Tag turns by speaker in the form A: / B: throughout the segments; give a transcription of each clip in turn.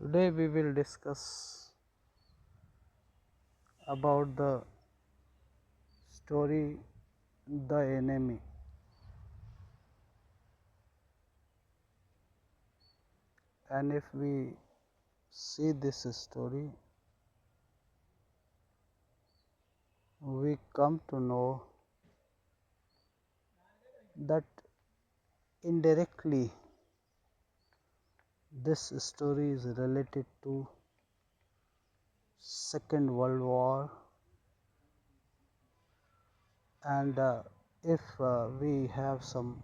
A: Today we will discuss about the story The Enemy. And if we see this story, we come to know that indirectly this story is related to Second World War, and if we have some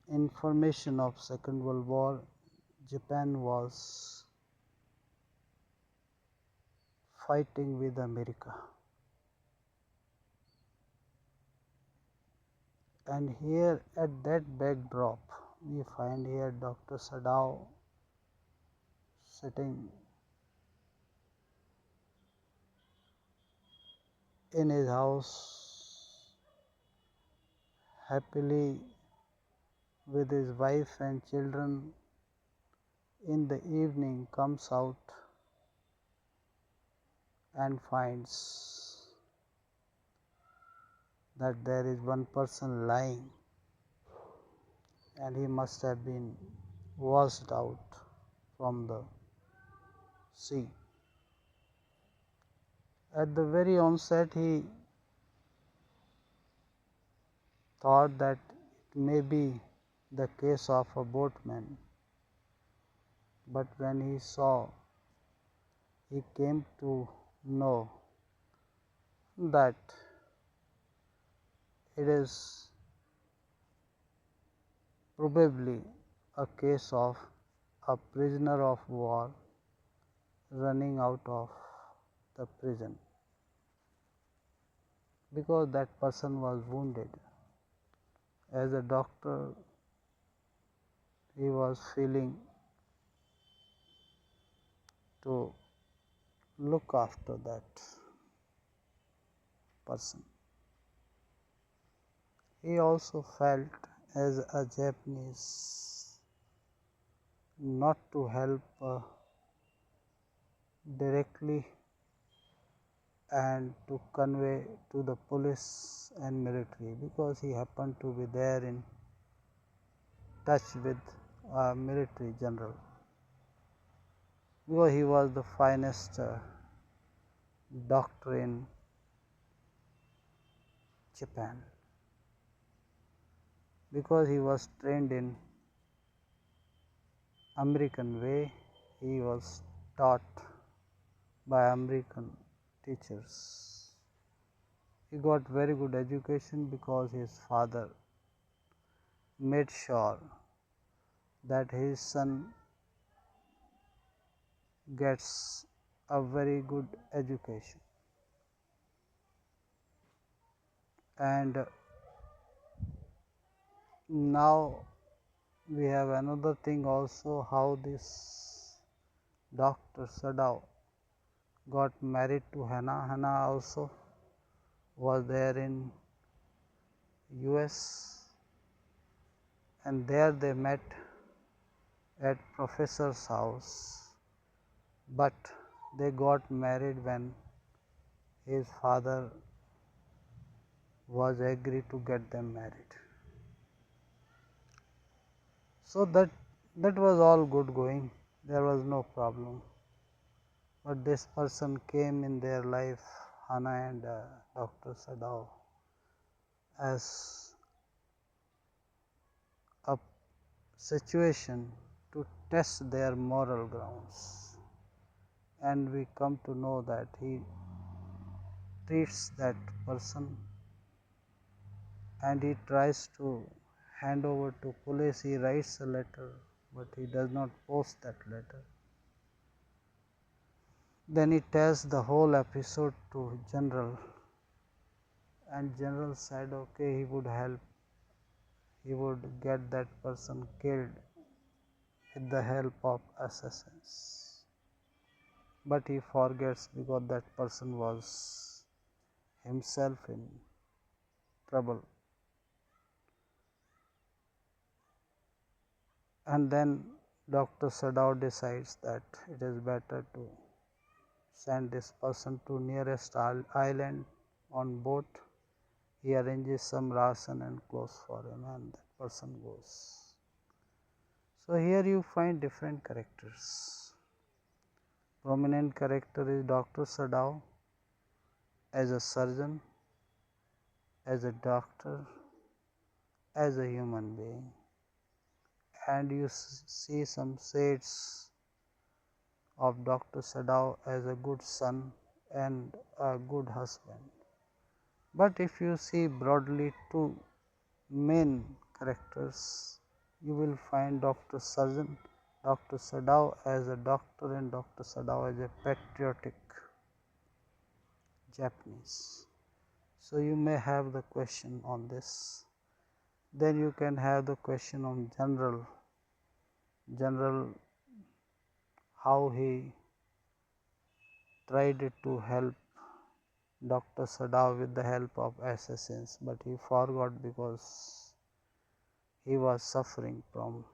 A: information of Second World War, Japan was fighting with America, and here at that backdrop we find here Dr. Sadao sitting in his house happily with his wife and children. In the evening comes out and finds that there is one person lying, and he must have been washed out from the sea. At the very onset he thought that it may be the case of a boatman, but when he saw, he came to know that it is probably a case of a prisoner of war running out of the prison, because that person was wounded. As a doctor, he was feeling to look after that person. He also felt, as a Japanese, not to help directly and to convey to the police and military, because he happened to be there in touch with a military general, because he was the finest doctor in Japan, because he was trained in American way. He was taught by American teachers. He got very good education because his father made sure that his son gets a very good education. And now we have another thing also, how this Dr. Sadao got married to Hannah. Hannah also was there in US, and there they met at professor's house, but they got married when his father was agreed to get them married. So that was all good going, there was no problem. But this person came in their life, Hannah and Dr. Sadao, as a situation to test their moral grounds, and we come to know that he treats that person and he tries to hand over to police. He writes a letter, but he does not post that letter. Then he tells the whole episode to general, and general said okay, he would help, he would get that person killed with the help of assassins. But he forgets, because that person was himself in trouble. And then Dr. Sadao decides that it is better to send this person to nearest island on boat. He arranges some ration and clothes for him, and that person goes. So here you find different characters. Prominent character is Dr. Sadao as a surgeon, as a doctor, as a human being, and you see some shades of Dr. Sadao as a good son and a good husband. But if you see broadly two main characters, you will find Dr. Sadao as a doctor and Dr. Sadao as a patriotic Japanese. So you may have the question on this. Then you can have the question on general how he tried to help Dr. Sadao with the help of assassins, but he forgot because he was suffering from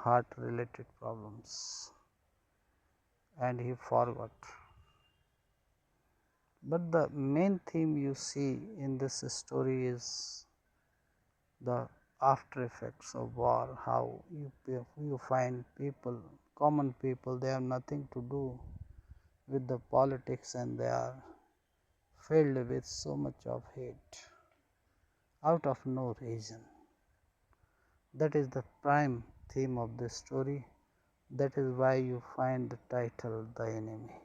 A: heart related problems, and he forgot. But the main theme you see in this story is the after effects of war, how you find people, common people, they have nothing to do with the politics and they are filled with so much of hate out of no reason. That is the prime theme of the story. That is why you find the title The Enemy.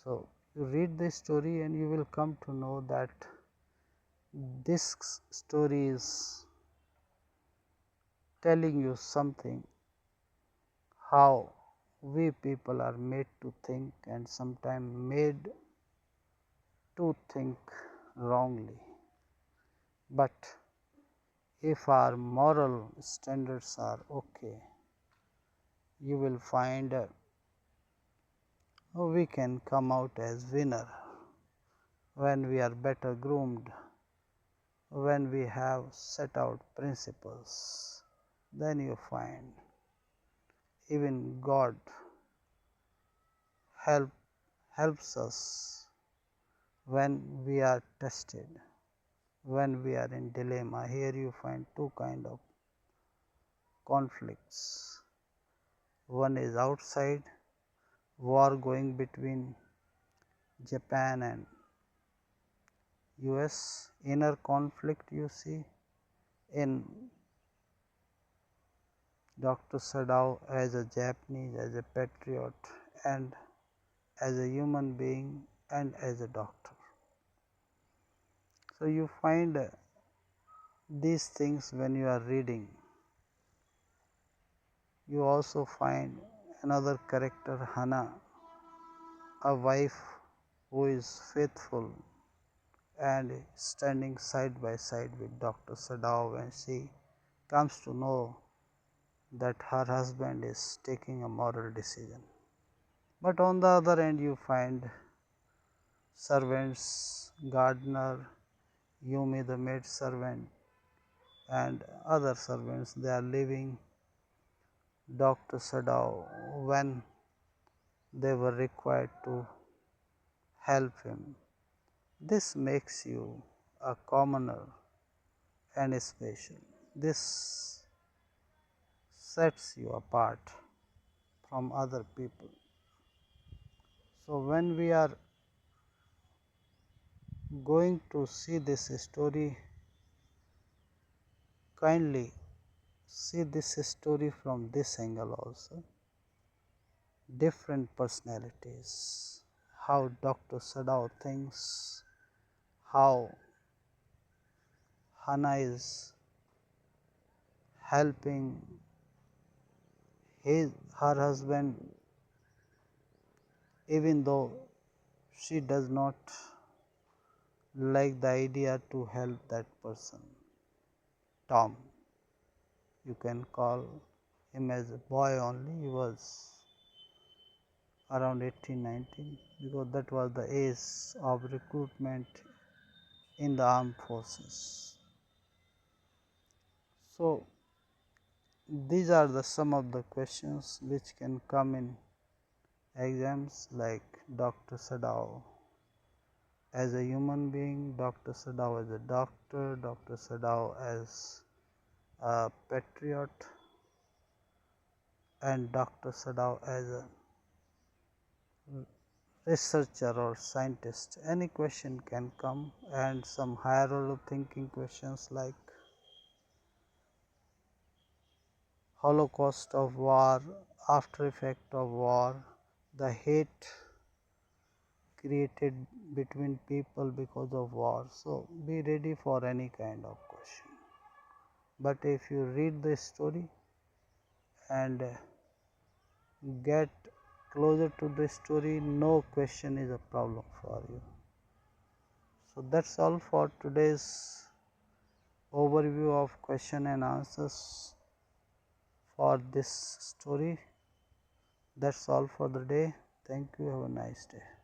A: So you read this story and you will come to know that this story is telling you something, how we people are made to think and sometimes made to think wrongly. But if our moral standards are okay, you will find we can come out as winner when we are better groomed, when we have set out principles. Then you find even God helps us when we are tested, when we are in dilemma. Here you find two kind of conflicts. One is outside, war going between Japan and US, inner conflict you see in Dr. Sadao as a Japanese, as a patriot, and as a human being and as a doctor. So you find these things when you are reading. You also find another character, Hana, a wife who is faithful and standing side by side with Dr. Sadao when she comes to know that her husband is taking a moral decision. But on the other end, you find servants, gardener, Yumi the maid servant, and other servants. They are leaving Dr. Sadao when they were required to help him. This makes you a commoner and special. This sets you apart from other people. So, when we are going to see this story, kindly see this story from this angle also. Different personalities, how Dr. Sadao thinks, how Hana is helping her husband, even though she does not like the idea to help that person. Tom, you can call him as a boy only, he was around 18-19 because that was the age of recruitment in the armed forces. So these are the some of the questions which can come in exams, like Dr. Sadao as a human being, Dr. Sadao as a doctor, Dr. Sadao as a patriot, and Dr. Sadao as a researcher or scientist. Any question can come, and some higher order thinking questions like Holocaust of war, after effect of war, the hate created between people because of war. So be ready for any kind of question. But if you read the story and get closer to the story, no question is a problem for you. So that's all for today's overview of question and answers for this story. That's all for the day. Thank you. Have a nice day.